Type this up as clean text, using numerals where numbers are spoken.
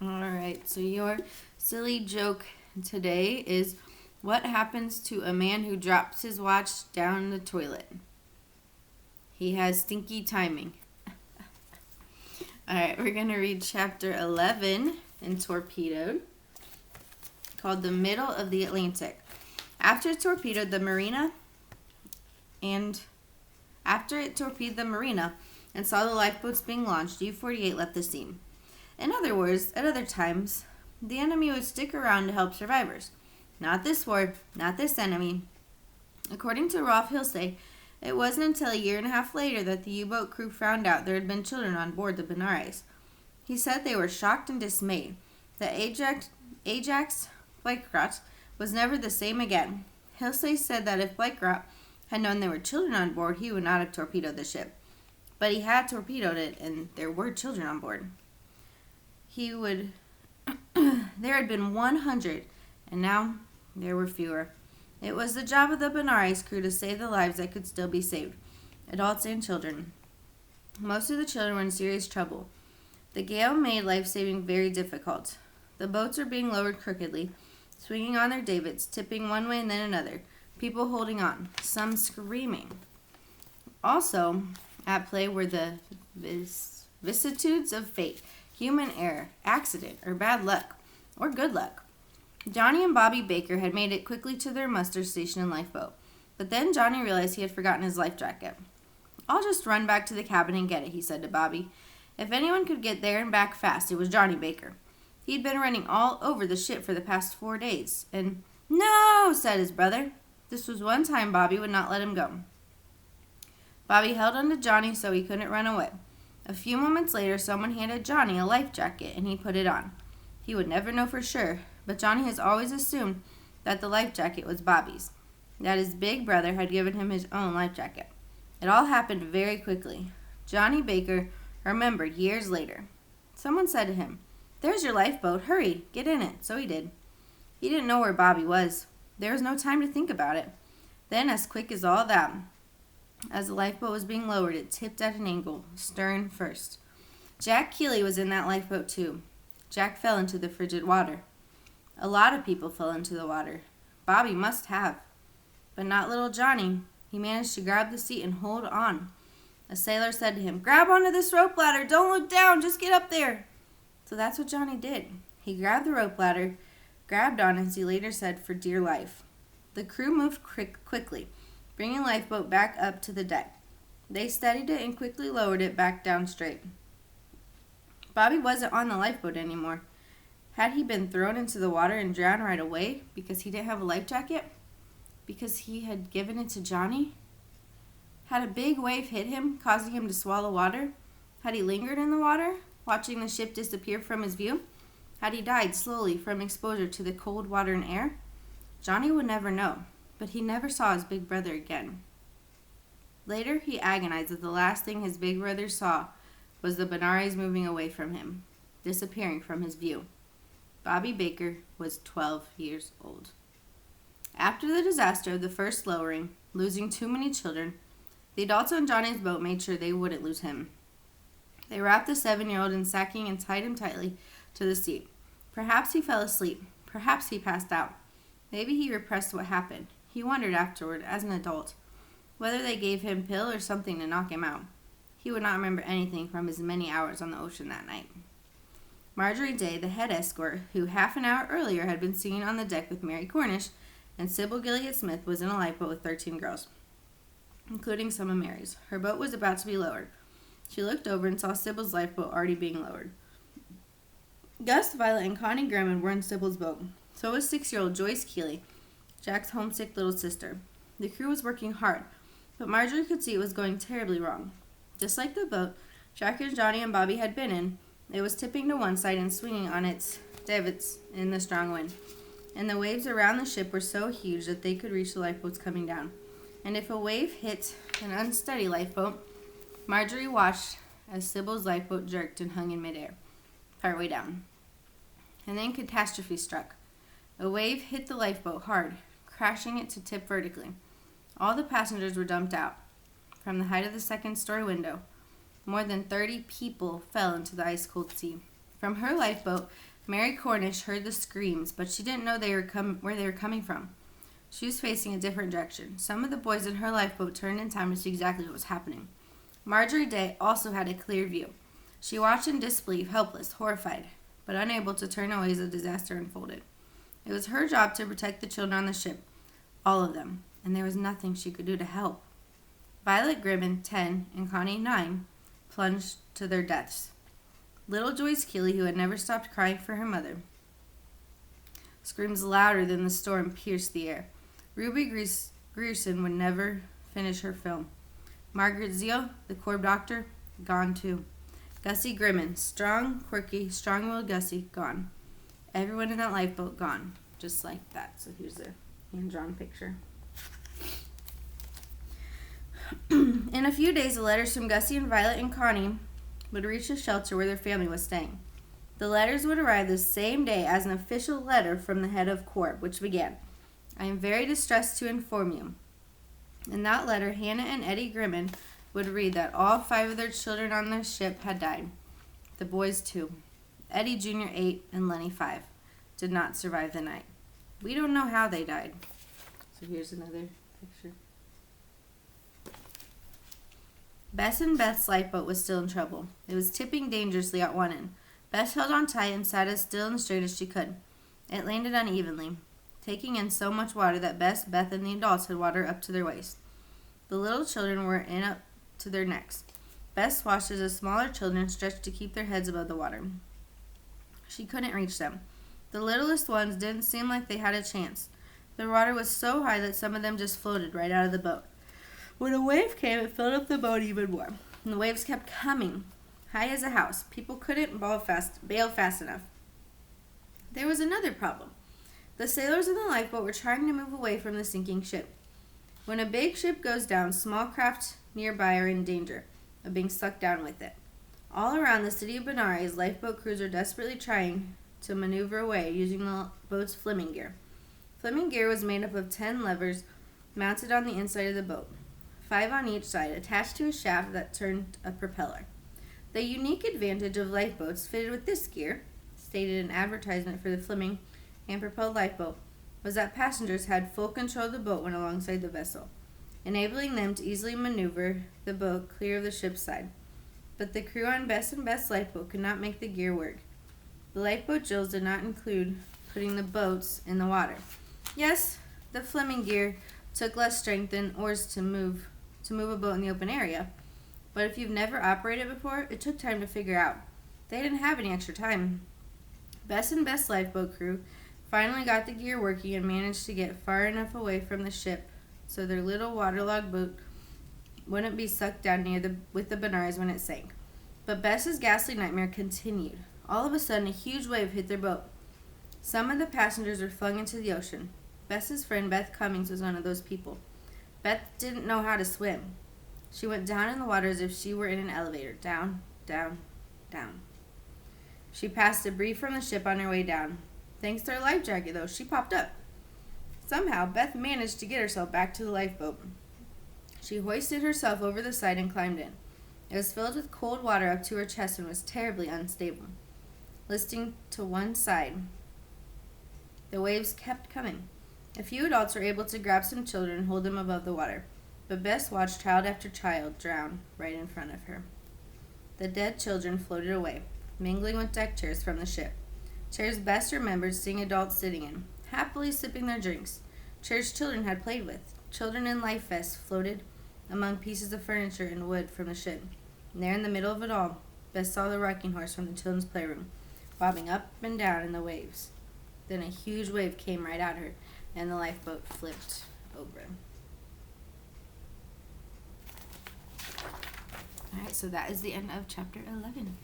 All right, so your silly joke today is what happens to a man who drops his watch down the toilet? He has stinky timing. All right, we're going to read chapter 11 in Torpedoed, called The Middle of the Atlantic. After it torpedoed the marina and saw the lifeboats being launched, U-48 left the scene. In other words, at other times, the enemy would stick around to help survivors. Not this war, not this enemy. According to Rolf Hilsey, it wasn't until a year and a half later that the U-boat crew found out there had been children on board the Benares. He said they were shocked and dismayed. That Ajax Bleichgrat was never the same again. Hilsey said that if Bleichgrat had known there were children on board, he would not have torpedoed the ship. But he had torpedoed it, and there were children on board. There had been 100, and now there were fewer. It was the job of the Benares crew to save the lives that could still be saved, adults and children. Most of the children were in serious trouble. The gale made life-saving very difficult. The boats were being lowered crookedly, swinging on their davits, tipping one way and then another, people holding on, some screaming. Also at play were the vicissitudes of fate, human error, accident, or bad luck, or good luck. Johnny and Bobby Baker had made it quickly to their muster station and lifeboat, but then Johnny realized he had forgotten his life jacket. "I'll just run back to the cabin and get it," he said to Bobby. If anyone could get there and back fast, it was Johnny Baker. He'd been running all over the ship for the past 4 days, and "No," said his brother. This was one time Bobby would not let him go. Bobby held on to Johnny so he couldn't run away. A few moments later, someone handed Johnny a life jacket, and he put it on. He would never know for sure, but Johnny has always assumed that the life jacket was Bobby's, that his big brother had given him his own life jacket. It all happened very quickly. Johnny Baker remembered years later. Someone said to him, "There's your lifeboat. Hurry, get in it." So he did. He didn't know where Bobby was. There was no time to think about it. Then, as quick as all that, as the lifeboat was being lowered, it tipped at an angle, stern first. Jack Keeley was in that lifeboat too. Jack fell into the frigid water. A lot of people fell into the water. Bobby must have. But not little Johnny. He managed to grab the seat and hold on. A sailor said to him, "Grab onto this rope ladder. Don't look down. Just get up there." So that's what Johnny did. He grabbed the rope ladder, grabbed on, as he later said, for dear life. The crew moved quickly, bringing the lifeboat back up to the deck. They steadied it and quickly lowered it back down straight. Bobby wasn't on the lifeboat anymore. Had he been thrown into the water and drowned right away because he didn't have a life jacket? Because he had given it to Johnny? Had a big wave hit him, causing him to swallow water? Had he lingered in the water, watching the ship disappear from his view? Had he died slowly from exposure to the cold water and air? Johnny would never know, but he never saw his big brother again. Later, he agonized that the last thing his big brother saw was the Benares moving away from him, disappearing from his view. Bobby Baker was 12 years old. After the disaster of the first lowering, losing too many children, the adults on Johnny's boat made sure they wouldn't lose him. They wrapped the 7-year-old in sacking and tied him tightly to the seat. Perhaps he fell asleep. Perhaps he passed out. Maybe he repressed what happened. He wondered afterward, as an adult, whether they gave him a pill or something to knock him out. He would not remember anything from his many hours on the ocean that night. Marjorie Day, the head escort, who half an hour earlier had been seen on the deck with Mary Cornish, and Sybil Gilead Smith, was in a lifeboat with 13 girls, including some of Mary's. Her boat was about to be lowered. She looked over and saw Sybil's lifeboat already being lowered. Gus, Violet, and Connie Grumman were in Sybil's boat. So was 6-year-old Joyce Keeley, Jack's homesick little sister. The crew was working hard, but Marjorie could see it was going terribly wrong. Just like the boat Jack and Johnny and Bobby had been in, it was tipping to one side and swinging on its davits in the strong wind. And the waves around the ship were so huge that they could reach the lifeboats coming down. And if a wave hit an unsteady lifeboat, Marjorie watched as Sybil's lifeboat jerked and hung in midair, partway down. And then catastrophe struck. A wave hit the lifeboat hard, crashing it to tip vertically. All the passengers were dumped out. From the height of the second-story window, more than 30 people fell into the ice-cold sea. From her lifeboat, Mary Cornish heard the screams, but she didn't know where they were coming from. She was facing a different direction. Some of the boys in her lifeboat turned in time to see exactly what was happening. Marjorie Day also had a clear view. She watched in disbelief, helpless, horrified, but unable to turn away as the disaster unfolded. It was her job to protect the children on the ship, all of them, and there was nothing she could do to help. Violet Grimmen, 10, and Connie, 9, plunged to their deaths. Little Joyce Keeley, who had never stopped crying for her mother, screams louder than the storm pierced the air. Ruby Grierson would never finish her film. Margaret Zeal, the Corps doctor, gone too. Gussie Grimmen, strong, quirky, strong-willed Gussie, gone. Everyone in that lifeboat gone, just like that. So here's a hand-drawn picture. In a few days, the letters from Gussie and Violet and Connie would reach the shelter where their family was staying. The letters would arrive the same day as an official letter from the head of Corps, which began, "I am very distressed to inform you." In that letter, Hannah and Eddie Grimmen would read that all 5 of their children on their ship had died. The boys, 2. Eddie Jr., 8, and Lenny, 5, did not survive the night. We don't know how they died. So here's another picture. Bess and Beth's lifeboat was still in trouble. It was tipping dangerously at one end. Bess held on tight and sat as still and straight as she could. It landed unevenly, taking in so much water that Bess, Beth, and the adults had water up to their waist. The little children were in up to their necks. Bess watched as the smaller children stretched to keep their heads above the water. She couldn't reach them. The littlest ones didn't seem like they had a chance. The water was so high that some of them just floated right out of the boat. When a wave came, it filled up the boat even more. And the waves kept coming, high as a house. People couldn't bail fast enough. There was another problem. The sailors in the lifeboat were trying to move away from the sinking ship. When a big ship goes down, small craft nearby are in danger of being sucked down with it. All around the city of Benares, lifeboat crews are desperately trying to maneuver away using the boat's fleming gear. Fleming gear was made up of 10 levers mounted on the inside of the boat, 5 on each side, attached to a shaft that turned a propeller. The unique advantage of lifeboats fitted with this gear, stated in an advertisement for the Fleming hand-propelled lifeboat, was that passengers had full control of the boat when alongside the vessel, enabling them to easily maneuver the boat clear of the ship's side. But the crew on Bess and Beth's lifeboat could not make the gear work. The lifeboat drills did not include putting the boats in the water. Yes, the Fleming gear took less strength than oars to move a boat in the open area, but if you've never operated before, it took time to figure out. They didn't have any extra time. Bess and Beth's lifeboat crew finally got the gear working and managed to get far enough away from the ship so their little waterlogged boat wouldn't be sucked down with the Benares when it sank. But Bess's ghastly nightmare continued. All of a sudden, a huge wave hit their boat. Some of the passengers were flung into the ocean. Bess's friend Beth Cummings was one of those people. Beth didn't know how to swim. She went down in the water as if she were in an elevator. Down, down, down. She passed debris from the ship on her way down. Thanks to her life jacket, though, she popped up. Somehow, Beth managed to get herself back to the lifeboat. She hoisted herself over the side and climbed in. It was filled with cold water up to her chest and was terribly unstable. Listing to one side, the waves kept coming. A few adults were able to grab some children and hold them above the water, but Bess watched child after child drown right in front of her. The dead children floated away, mingling with deck chairs from the ship. Chairs Bess remembered seeing adults sitting in, happily sipping their drinks. Chairs children had played with. Children in life vests floated among pieces of furniture and wood from the ship. And there in the middle of it all, Bess saw the rocking horse from the children's playroom, bobbing up and down in the waves. Then a huge wave came right at her, and the lifeboat flipped over. Alright, so that is the end of chapter 11.